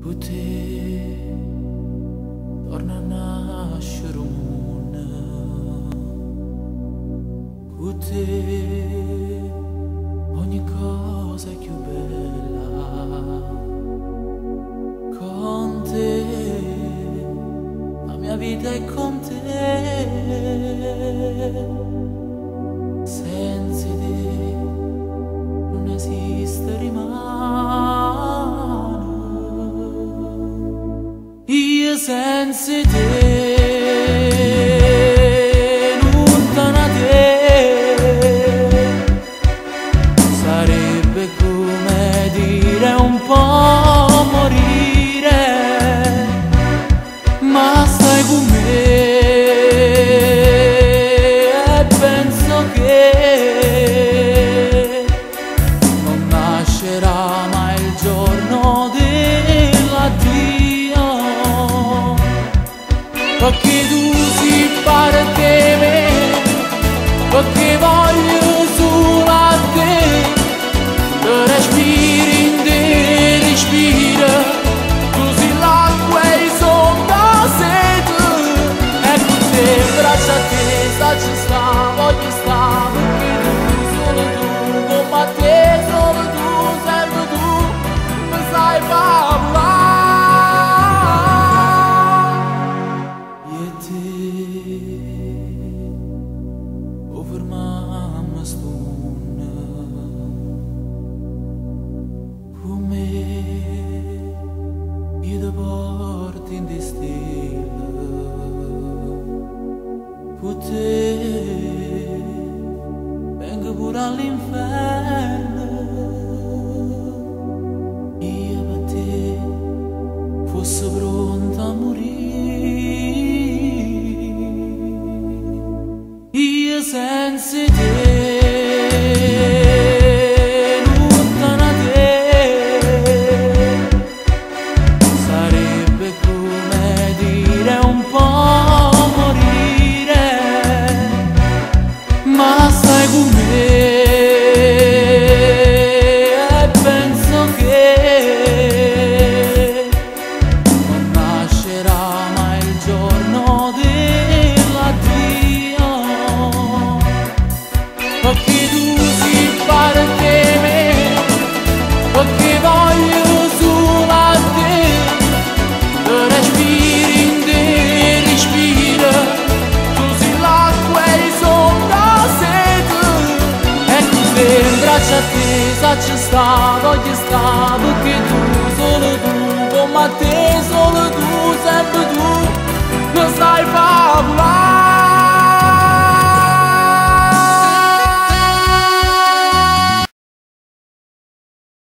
Poter torna a nascere un mondo, con te ogni cosa è più bella, con te la mia vita è con te, senza te non esiste rimane. Io senza te, lontana te, sarebbe come dire un po' morire, ma stai con me e penso che non nascerà mai il giorno dell'addio, perché tu si parte me, perché voglio solo a te, te respiri in te, respira, tu sei l'acqua e sono da sete, e con te, grazie a te, ci sta, voglio stare, perché tu, solo tu, come a te, solo tu, sempre tu, mi sai parlare. Fermammo stonna come io ti porto in di stella, con te vengo pure all'inferno, io per te fosse pronta a morire. Senza